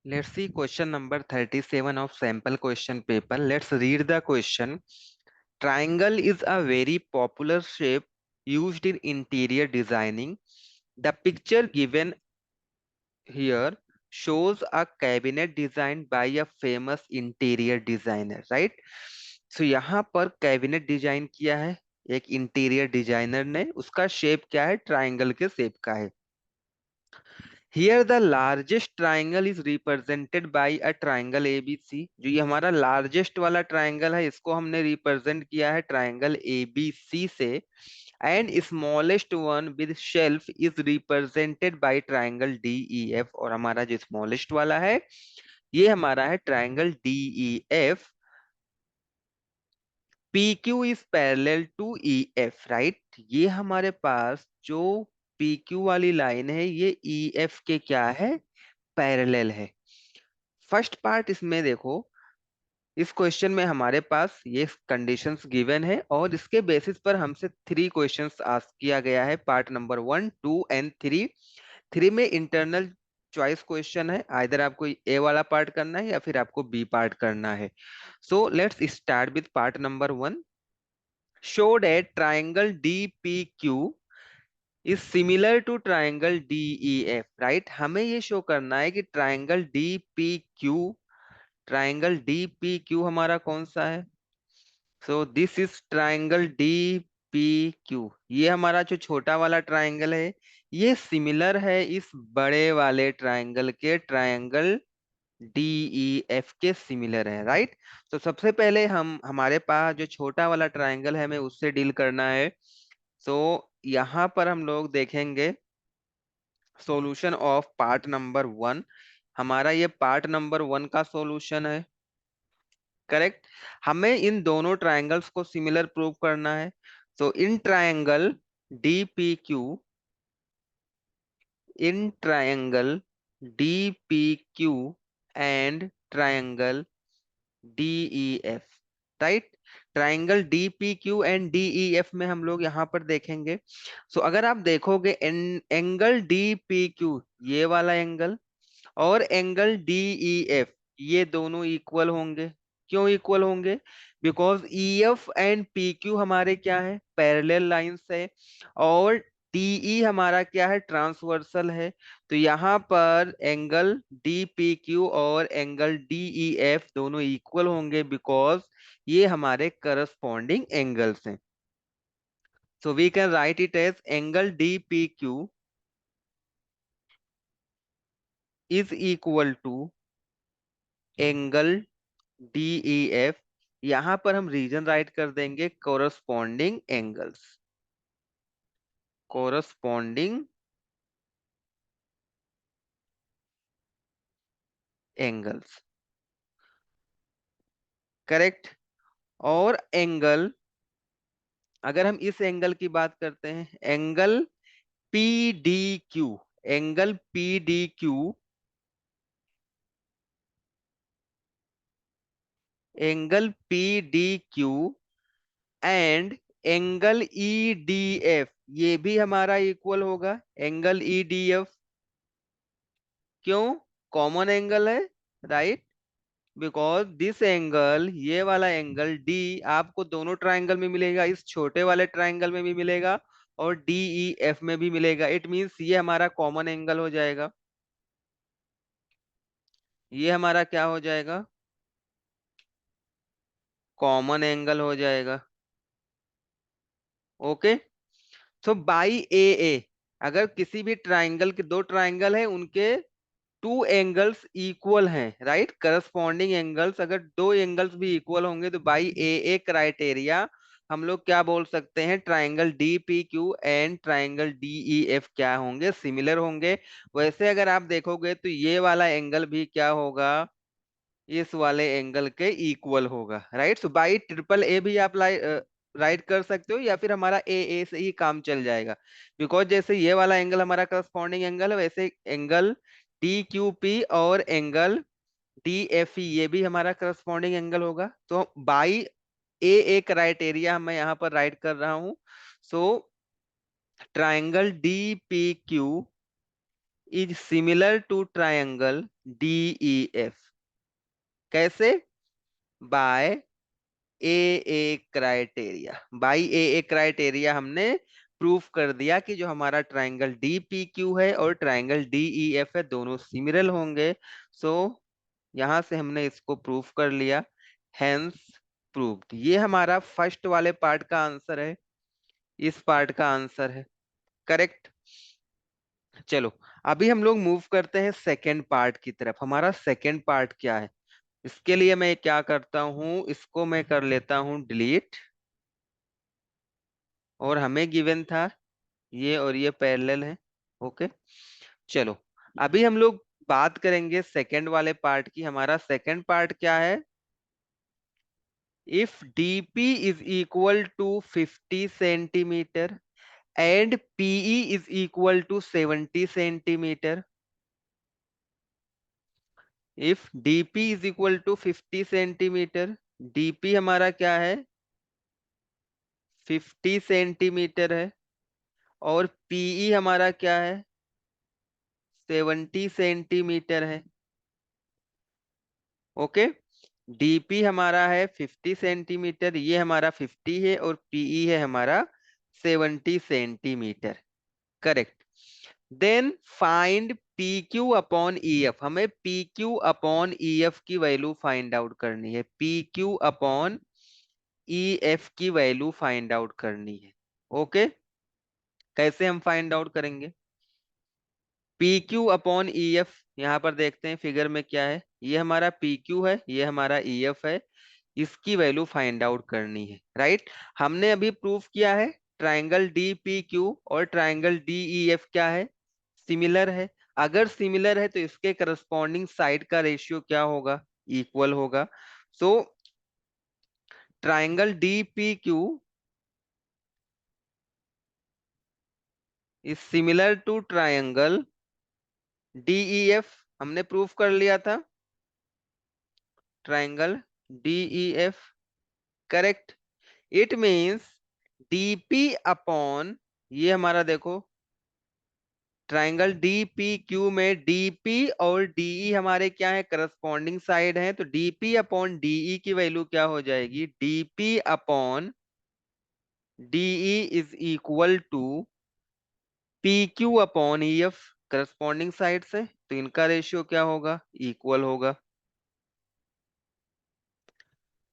Let's see question number 37 of sample question paper. Let's read the question. Triangle is a very popular shape used in interior designing. The picture given here shows a cabinet designed by a famous interior designer, right? So यहाँ पर cabinet design किया है एक interior designer ने, उसका shape क्या है? Triangle के शेप का है। Here the largest triangle is represented by a triangle ABC। जो ये हमारा लार्जेस्ट वाला ट्राइंगल है इसको हमने रिप्रेजेंट किया है ट्राइंगल ABC से। And smallest one with shelf is represented by triangle DEF। और हमारा जो स्मॉलेस्ट वाला है ये हमारा है triangle DEF। PQ is parallel to EF, right? ये हमारे पास जो PQ वाली लाइन है ये EF के क्या है? पैरेलल है। फर्स्ट पार्ट इसमें देखो, इस क्वेश्चन में हमारे पास ये कंडीशंस गिवन है और इसके बेसिस पर हमसे 3 क्वेश्चंस आस्क किया गया है। Part number 1, 2 and 3। 3 में इंटरनल चॉइस क्वेश्चन है, आइदर आपको ए वाला पार्ट करना है या फिर आपको बी पार्ट करना है। So let's start with part number 1। Show that triangle DPQ is similar to triangle DEF, right? हमें ये शो करना है कि ट्राइंगल DPQ हमारा कौन सा है। सो दिस इज ट्राइंगल DPQ। ये हमारा जो छोटा वाला ट्राइंगल है ये सिमिलर है इस बड़े वाले ट्राइंगल के, ट्राइंगल DEF के सिमिलर है, राइट? तो सबसे पहले हम हमारे पास जो छोटा वाला ट्राइंगल है हमें उससे डील करना है। सो यहाँ पर हम लोग देखेंगे सॉल्यूशन ऑफ पार्ट नंबर 1। हमारा ये पार्ट नंबर 1 का सॉल्यूशन है, करेक्ट? हमें इन दोनों ट्रायंगल्स को सिमिलर प्रूव करना है। So in triangle DPQ, in triangle DPQ and triangle DEF, right? Triangle DPQ and DEF में हम लोग यहाँ पर देखेंगे। सो अगर आप देखोगे एंगल DPQ, ये वाला एंगल, और एंगल DEF, ये दोनों इक्वल होंगे। क्यों इक्वल होंगे? बिकॉज EF एंड PQ हमारे क्या है? पैरेलल लाइंस है। और DE हमारा क्या है? ट्रांसवर्सल है। तो यहाँ पर एंगल DPQ और एंगल DEF दोनों इक्वल होंगे बिकॉज ये हमारे करस्पॉन्डिंग एंगल्स हैं। So we can write it as angle DPQ is equal to angle DEF। यहां पर हम रीजन राइट कर देंगे corresponding angles, corresponding angles, correct? और एंगल, अगर हम इस एंगल की बात करते हैं, angle PDQ, angle PDQ, angle PDQ and angle EDF, ये भी हमारा इक्वल होगा एंगल EDF। क्यों? कॉमन एंगल है, राइट? बिकॉज दिस एंगल, ये वाला एंगल D आपको दोनों ट्राइंगल में मिलेगा, इस छोटे वाले ट्राइंगल में भी मिलेगा और DEF में भी मिलेगा। इट मींस ये हमारा कॉमन एंगल हो जाएगा। ये हमारा क्या हो जाएगा? कॉमन एंगल हो जाएगा। ओके। सो बाई ए, अगर किसी भी ट्राइंगल के, दो ट्राइंगल है उनके टू एंगल्स इक्वल हैं, राइट? करस्पॉन्डिंग एंगल्स, अगर दो एंगल्स भी इक्वल होंगे तो बाई ए क्राइटेरिया हम लोग क्या बोल सकते हैं? Triangle DPQ and triangle DEF क्या होंगे? सिमिलर होंगे। वैसे अगर आप देखोगे तो ये वाला एंगल भी क्या होगा? इस वाले एंगल के इक्वल होगा, right? So by triple A भी आप राइट कर सकते हो या फिर हमारा ए से ही काम चल जाएगा। बिकॉज जैसे ये वाला एंगल हमारा करस्पॉन्डिंग एंगल है, वैसे एंगल DQP और एंगल DFE ये भी हमारा करस्पॉन्डिंग एंगल होगा। तो बाई ए क्राइटेरिया मैं यहाँ पर राइट कर रहा हूँ। So triangle DPQ is similar to triangle DEF। कैसे? By A criteria. By A criteria हमने प्रूफ कर दिया कि जो हमारा ट्रायंगल DPQ है और ट्रायंगल DEF है दोनों सिमिलर होंगे। सो यहां से हमने इसको प्रूफ कर लिया, हेंस प्रूव्ड। ये हमारा फर्स्ट वाले पार्ट का आंसर है, इस पार्ट का आंसर है करेक्ट। चलो अभी हम लोग मूव करते हैं सेकेंड पार्ट की तरफ। हमारा सेकेंड पार्ट क्या है? इसके लिए मैं क्या करता हूं, इसको मैं कर लेता हूं डिलीट। और हमें गिवन था ये और ये पैरेलल है। ओके चलो अभी हम लोग बात करेंगे सेकेंड वाले पार्ट की। हमारा सेकेंड पार्ट क्या है? If DP is equal to 50 centimetre and PE is equal to 70 centimetre. if DP is equal to 50 centimetre, DP हमारा क्या है? 50 सेंटीमीटर है। और PE हमारा क्या है? 70 सेंटीमीटर है। ओके DP हमारा है 50 सेंटीमीटर, ये हमारा 50 है, और PE है हमारा 70 centimetre correct. Then find PQ upon EF। हमें PQ अपॉन EF की वैल्यू फाइंड आउट करनी है। PQ अपॉन EF की वैल्यू फाइंड आउट करनी है। ओके कैसे हम फाइंड आउट करेंगे? PQ अपॉन EF, यहाँ पर देखते हैं फिगर में क्या है। ये हमारा PQ है, ये हमारा EF है। इसकी वैल्यू फाइंड आउट करनी है राइट। हमने अभी प्रूफ किया है ट्राइंगल DPQ और ट्राइंगल DEF क्या है? सिमिलर है। अगर सिमिलर है तो इसके करस्पॉन्डिंग साइड का रेशियो क्या होगा? इक्वल होगा। So triangle DPQ is similar to triangle DEF। हमने प्रूफ कर लिया था triangle DEF correct. It means DP upon, ये हमारा देखो ट्राइंगल DPQ में DP और DE हमारे क्या है? करस्पॉन्डिंग साइड है। तो DP अपॉन DE की वैल्यू क्या हो जाएगी? DP upon DE is equal to PQ upon EF, corresponding side से। तो इनका रेशियो क्या होगा? इक्वल होगा।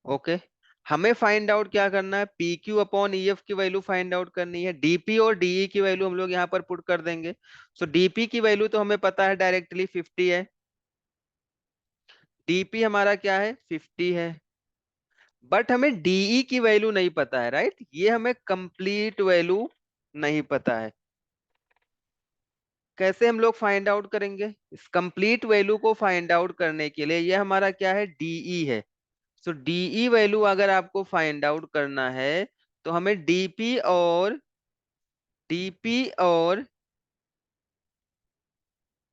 ओके हमें फाइंड आउट क्या करना है? PQ अपॉन EF की वैल्यू फाइंड आउट करनी है। DP और DE की वैल्यू हम लोग यहाँ पर पुट कर देंगे। सो DP की वैल्यू तो हमें पता है डायरेक्टली 50 है। DP हमारा क्या है? 50 है। बट हमें DE की वैल्यू नहीं पता है राइट। ये हमें कंप्लीट वैल्यू नहीं पता है। कैसे हम लोग फाइंड आउट करेंगे? इस कंप्लीट वैल्यू को फाइंड आउट करने के लिए ये हमारा क्या है? DE है। सो DE वैल्यू अगर आपको फाइंड आउट करना है तो हमें DP और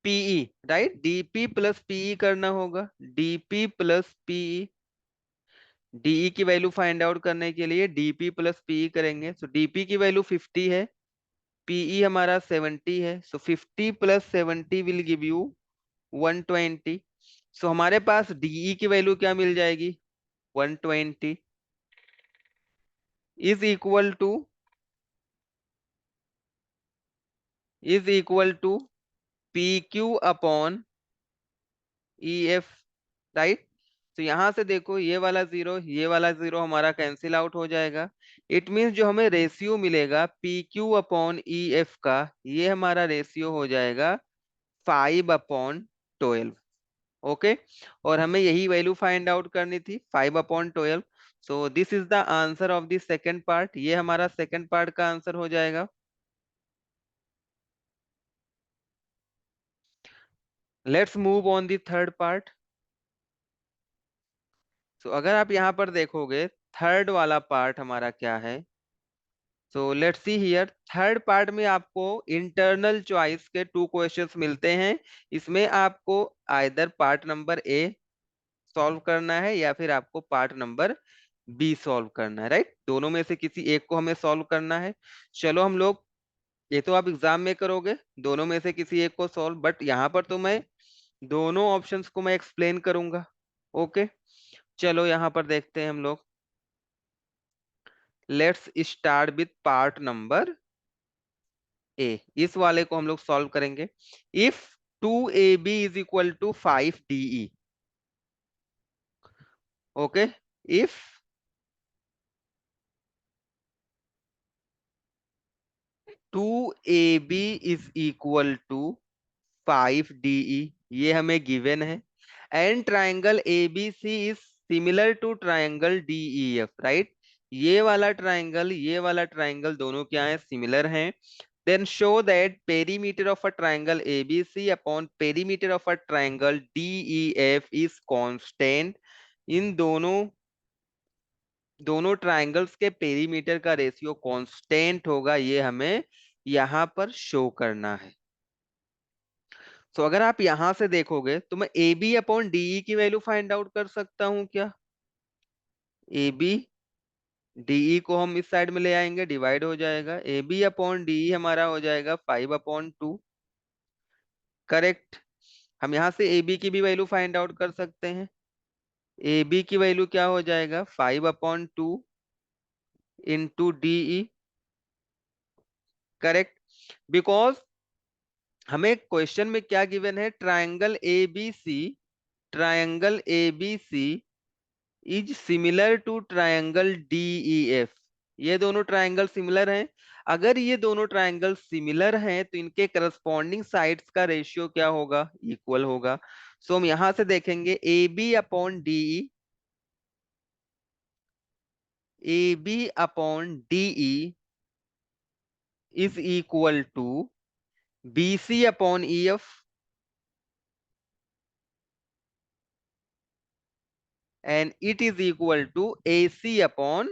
PE right, DP plus PE करना होगा। DP प्लस PE, DE की वैल्यू फाइंड आउट करने के लिए DP प्लस PE करेंगे। सो DP की वैल्यू 50 है, PE हमारा 70 है। So 50 plus 70 will give you 120। So हमारे पास DE की वैल्यू क्या मिल जाएगी? 120 is equal to PQ upon EF right. तो यहां से देखो ये वाला जीरो, ये वाला जीरो हमारा कैंसिल आउट हो जाएगा। इट मीन्स जो हमें रेशियो मिलेगा PQ अपॉन EF का, ये हमारा रेशियो हो जाएगा 5/12। ओके और हमें यही वैल्यू फाइंड आउट करनी थी 5/12। So this is the answer of the second part. ये हमारा सेकेंड पार्ट का आंसर हो जाएगा। Let's move on the third part. So अगर आप यहाँ पर देखोगे थर्ड वाला पार्ट हमारा क्या है? So let's see here. Third part में आपको इंटरनल चॉइस के 2 क्वेश्चंस मिलते हैं। इसमें आपको either part number A solve करना है या फिर आपको पार्ट नंबर B सॉल्व करना है राइट। दोनों में से किसी एक को हमें सॉल्व करना है। चलो हम लोग ये तो आप एग्जाम में करोगे, दोनों में से किसी एक को सॉल्व, बट यहाँ पर तो मैं दोनों ऑप्शंस को मैं एक्सप्लेन करूंगा। ओके, चलो यहाँ पर देखते हैं हम लोग। Let's start with part number A. इस वाले को हम लोग सॉल्व करेंगे। If 2ab is equal to 5de। Okay, if 2ab is equal to 5de, ये हमें गिवन है, and triangle ABC is similar to triangle DEF, right. ये वाला ट्राइंगल दोनों क्या है, सिमिलर हैं। Then show that perimeter of a triangle ABC upon perimeter of a triangle DEF is constant. इन दोनों दोनों ट्राइंगल्स के पेरीमीटर का रेशियो कांस्टेंट होगा, ये हमें यहाँ पर शो करना है। तो अगर आप यहां से देखोगे तो मैं ए बी अपॉन डीई की वैल्यू फाइंड आउट कर सकता हूं क्या। ए बी डीई को हम इस साइड में ले आएंगे, डिवाइड हो जाएगा, ए बी अपॉन डीई हमारा हो जाएगा 5/2। करेक्ट। हम यहां से ए बी की भी वैल्यू फाइंड आउट कर सकते हैं। ए बी की वैल्यू क्या हो जाएगा, 5/2 इंटू डीई। करेक्ट, बिकॉज हमें क्वेश्चन में क्या गिवन है, triangle A B C is similar to triangle DEF. ये दोनों ट्रायंगल सिमिलर हैं। अगर ये दोनों ट्रायंगल सिमिलर हैं तो इनके करस्पॉन्डिंग साइड्स का रेशियो क्या होगा, इक्वल होगा। सो हम यहां से देखेंगे A B upon DE, A B upon DE is equal to B C upon E F, and it is equal to A C upon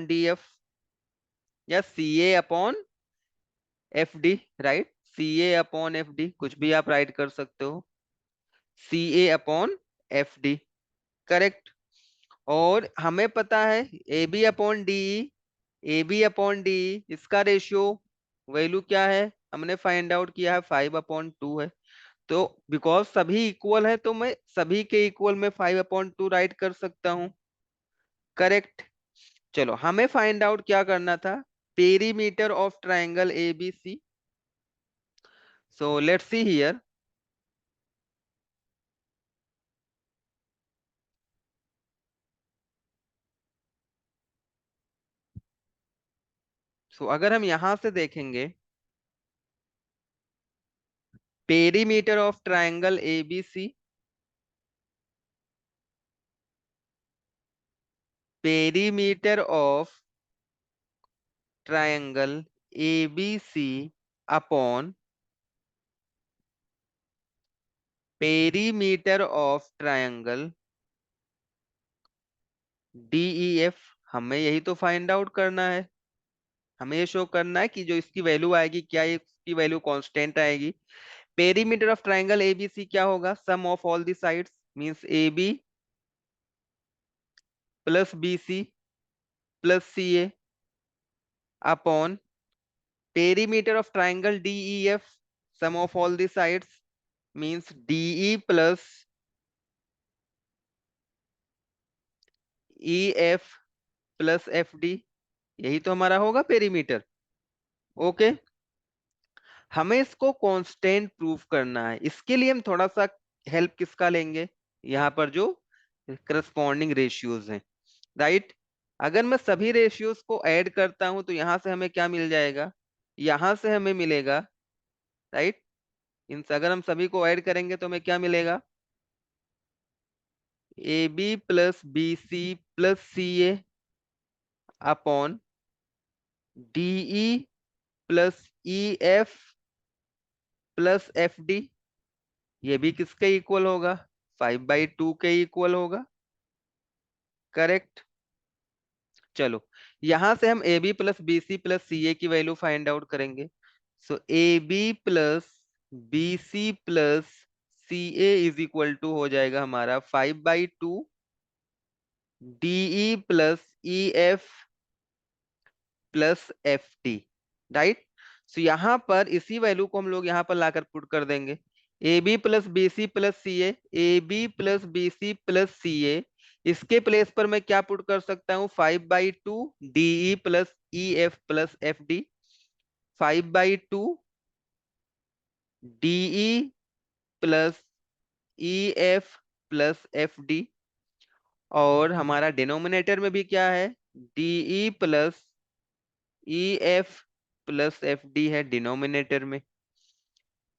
D F, या C A upon F D, right. C A upon F D कुछ भी आप write कर सकते हो, C A upon F D. Correct. और हमें पता है A B upon D, A B upon D इसका रेशियो वैल्यू क्या है, हमने फाइंड आउट किया है 5/2 है। तो बिकॉज सभी इक्वल है तो मैं सभी के इक्वल में 5/2 राइट कर सकता हूँ। करेक्ट। चलो हमें फाइंड आउट क्या करना था, perimeter of triangle ABC. So let's see here. So अगर हम यहां से देखेंगे, perimeter of triangle ABC, perimeter of triangle ABC upon perimeter of triangle DEF, हमें यही तो फाइंड आउट करना है। हमें ये शो करना है कि जो इसकी वैल्यू आएगी, क्या ये इसकी वैल्यू कांस्टेंट आएगी। पेरीमीटर ऑफ ट्राइंगल एबीसी क्या होगा, sum of all the sides, means A B plus B C plus C A upon perimeter of triangle DEF, sum of all the sides, means DE plus E F plus F D. यही तो हमारा होगा perimeter. Okay, हमें इसको constant prove करना है। इसके लिए हम थोड़ा सा हेल्प किसका लेंगे, यहाँ पर जो करस्पॉन्डिंग रेशियोज हैं, राइट। अगर मैं सभी रेशियोज को ऐड करता हूं तो यहां से हमें क्या मिल जाएगा, यहां से हमें मिलेगा, राइट। इन अगर हम सभी को ऐड करेंगे तो हमें क्या मिलेगा, A B plus B C plus C A upon DE plus E F plus F D. ये भी किसके इक्वल होगा, 5/2 के इक्वल होगा। करेक्ट। चलो यहां से हम A B plus B C plus C A की वैल्यू फाइंड आउट करेंगे। So A B plus B C plus C A is equal to हो जाएगा हमारा 5/2 DE plus E F plus F T. Right. So यहाँ पर इसी value को हम लोग यहाँ पर लाकर पुट कर देंगे, A B plus B C plus C A B plus B C plus C A. इसके प्लेस पर मैं क्या पुट कर सकता हूँ, 5/2 DE plus E F plus F D, 5/2 DE plus E F plus F D. और हमारा denominator में भी क्या है, DE plus E F plus F D है डिनोमिनेटर में।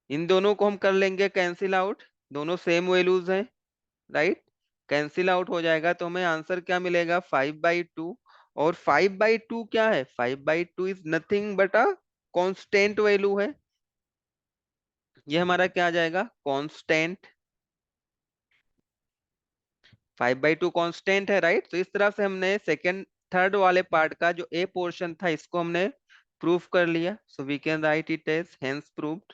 इन दोनों को हम कर लेंगे कैंसिल आउट, दोनों सेम वैल्यूज हैं, राइट। कैंसिल आउट हो जाएगा तो हमें आंसर क्या मिलेगा, 5/2। और 5/2 क्या है, 5/2 is nothing but a constant value है। ये हमारा क्या आ जाएगा, कांस्टेंट। 5/2 कांस्टेंट है, राइट। तो इस तरह से हमने सेकंड थर्ड वाले पार्ट का जो ए पोर्शन था इसको हमने प्रूफ कर लिया। So we can write it as hence proved,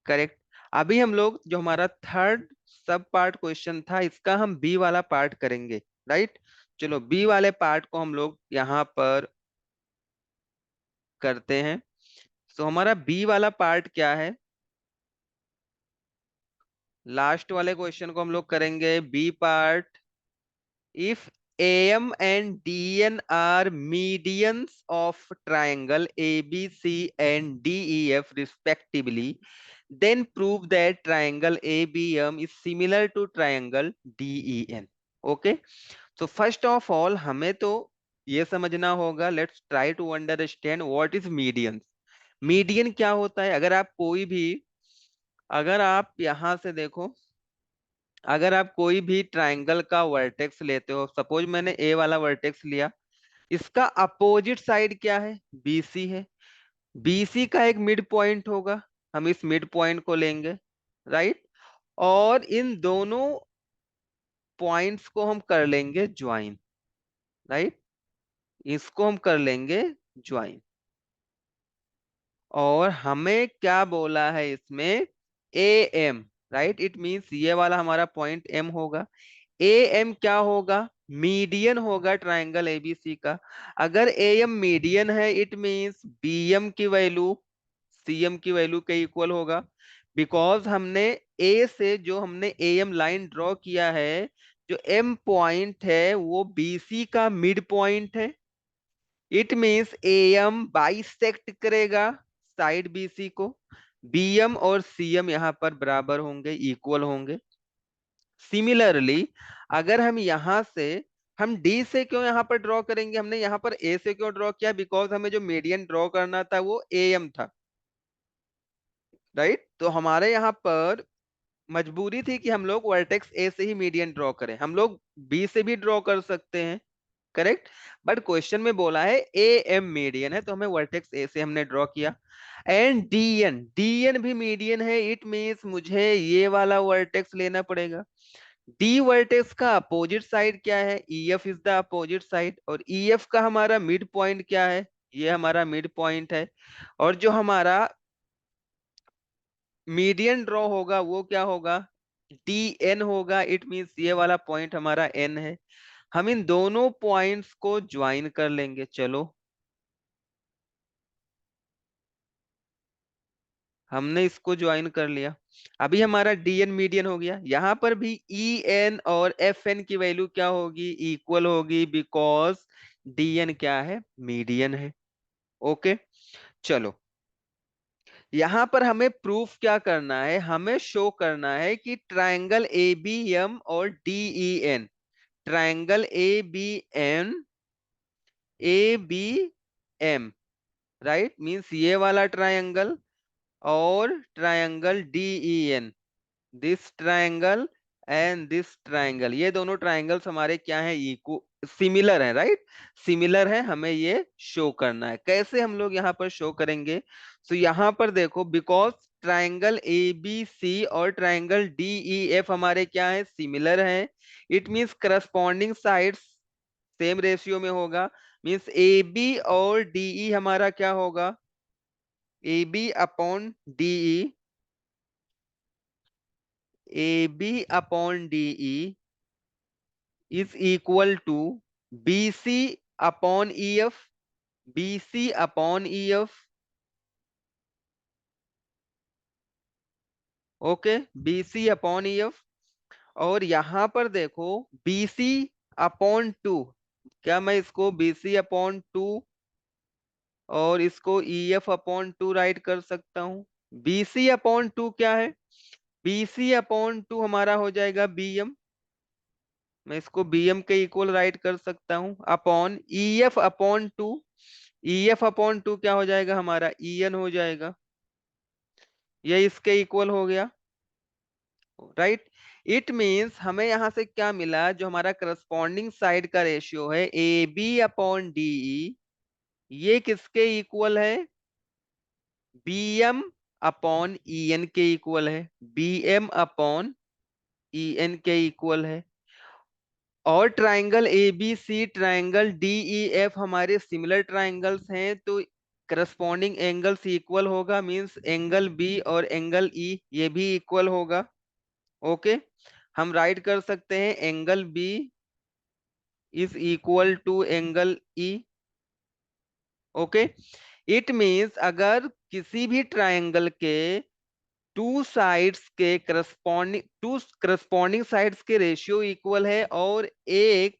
correct. अभी हम लोग जो हमारा थर्ड सब पार्ट क्वेश्चन था इसका हम बी वाला पार्ट करेंगे, राइट। चलो बी वाले पार्ट को हम लोग यहाँ पर करते हैं। सो हमारा बी वाला पार्ट क्या है, लास्ट वाले क्वेश्चन को हम लोग करेंगे B part. If AM and DN are medians of triangle ABC and DEF respectively, then prove that triangle ABM is similar to triangle DEN. Okay. So first of all हमें तो ये समझना होगा, let's try to understand what is medians. Median क्या होता है, अगर आप यहां से देखो, अगर आप कोई भी ट्राइंगल का वर्टेक्स लेते हो, सपोज मैंने ए वाला वर्टेक्स लिया, इसका अपोजिट साइड क्या है, बीसी है। बीसी का एक मिड पॉइंट होगा, हम इस मिड पॉइंट को लेंगे, राइट। और इन दोनों पॉइंट्स को हम कर लेंगे ज्वाइन, राइट। इसको हम कर लेंगे ज्वाइन। और हमें क्या बोला है इसमें, A M, right. It means ये वाला हमारा पॉइंट एम होगा। ए एम क्या होगा, मीडियन होगा ट्राइंगल एबीसी का। अगर ए एम मीडियन है इट मींस बी एम की वैल्यू सी एम की वैल्यू के इक्वल होगा। बिकॉज हमने ए से जो हमने ए एम लाइन ड्रॉ किया है, जो एम पॉइंट है वो बीसी का मिड पॉइंट है। It means A M bisect करेगा साइड बीसी को, बी एम और सी एम यहाँ पर बराबर होंगे, इक्वल होंगे। सिमिलरली अगर हम यहां से, हम डी से क्यों यहां पर ड्रॉ करेंगे, हमने यहां पर ए से क्यों ड्रॉ किया, बिकॉज हमें जो मीडियन ड्रॉ करना था वो ए एम था, राइट। तो हमारे यहाँ पर मजबूरी थी कि हम लोग वर्टेक्स ए से ही मीडियन ड्रॉ करें, हम लोग बी से भी ड्रॉ कर सकते हैं, करेक्ट। बट क्वेश्चन में बोला है ए एम मीडियन है तो हमें वर्टेक्स ए से हमने ड्रॉ किया। एंड डीएन, डीएन भी मीडियन है, इट मींस मुझे ये वाला वर्टेक्स लेना पड़ेगा। डी वर्टेक्स का अपोजिट साइड क्या है, EF is the opposite side. और EF का हमारा मिड पॉइंट क्या है, ये हमारा मिड पॉइंट है। और जो हमारा मीडियन ड्रॉ होगा वो क्या होगा, DN होगा। इट मींस ये वाला पॉइंट हमारा N है। हम इन दोनों पॉइंट्स को ज्वाइन कर लेंगे, चलो। हमने इसको ज्वाइन कर लिया, अभी हमारा DN मीडियन हो गया। यहां पर भी EN और FN की वैल्यू क्या होगी, इक्वल होगी, बिकॉज DN क्या है, मीडियन है। ओके। चलो यहां पर हमें प्रूफ क्या करना है, हमें शो करना है कि ट्राइंगल ABM और DEN, triangle ABM, right, means ये वाला ट्राइंगल और triangle DEN, this triangle and this triangle, ये दोनों ट्राइंगल्स हमारे क्या है, इक्व सिमिलर है, राइट। सिमिलर है, हमें ये शो करना है। कैसे हम लोग यहाँ पर शो करेंगे, तो यहाँ पर देखो, बिकॉज ट्राइंगल ABC और ट्राइंगल DEF हमारे क्या है, सिमिलर है। It means corresponding sides same ratio में होगा। मींस AB और DE हमारा क्या होगा, AB upon DE, AB upon DE is equal to BC upon EF, BC upon EF, okay, BC upon EF। और यहां पर देखो BC अपॉन 2, क्या मैं इसको BC अपॉन 2 और इसको EF अपॉन 2 राइट कर सकता हूँ? BC अपॉन 2 क्या है? BC अपॉन 2 हमारा हो जाएगा BM, मैं इसको BM के इक्वल राइट कर सकता हूँ, upon EF upon 2, EF upon 2 क्या हो जाएगा हमारा? EN हो जाएगा, ये इसके इक्वल हो गया, राइट। इट मीन्स हमें यहां से क्या मिला, जो हमारा करस्पॉन्डिंग साइड का रेशियो है AB अपॉन DE, ये किसके इक्वल है? BM अपॉन EN के इक्वल है, BM अपॉन EN के इक्वल है। और ट्राइंगल ABC, ट्राइंगल DEF हमारे सिमिलर ट्राइंगल्स हैं, तो करस्पॉन्डिंग एंगल्स इक्वल होगा, मींस एंगल B और एंगल E ये भी इक्वल होगा, ओके। हम राइट कर सकते हैं angle B is equal to angle E, okay. It means अगर किसी भी ट्राइंगल के टू करस्पॉन्डिंग साइड्स के रेशियो इक्वल है और एक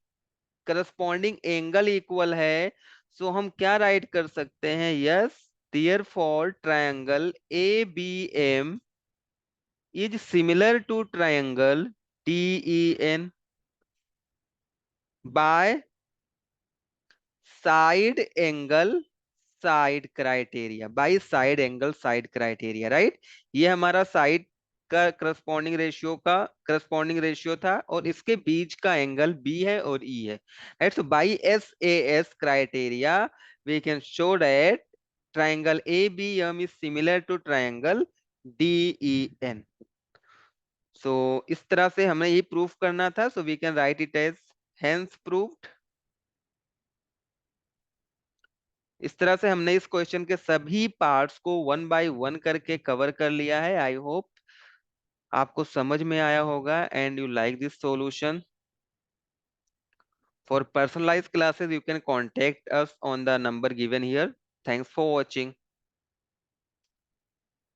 करस्पॉन्डिंग एंगल इक्वल है, सो हम क्या राइट कर सकते हैं? Yes, therefore triangle ABM is similar to triangle DEN by side angle side criteria, by side angle side criteria, right. ये हमारा साइड का करस्पॉन्डिंग रेशियो था और इसके बीच का एंगल B है और E है, right. So by SAS criteria we can show that triangle ABM is similar to triangle DEN। So इस तरह से हमें ये प्रूफ करना था, so we can write it as hence proved. इस तरह से हमने इस क्वेश्चन के सभी पार्ट्स को वन बाय वन करके कवर कर लिया है। आई होप आपको समझ में आया होगा and you like this solution. For personalized classes you can contact us on the number given here. Thanks for watching.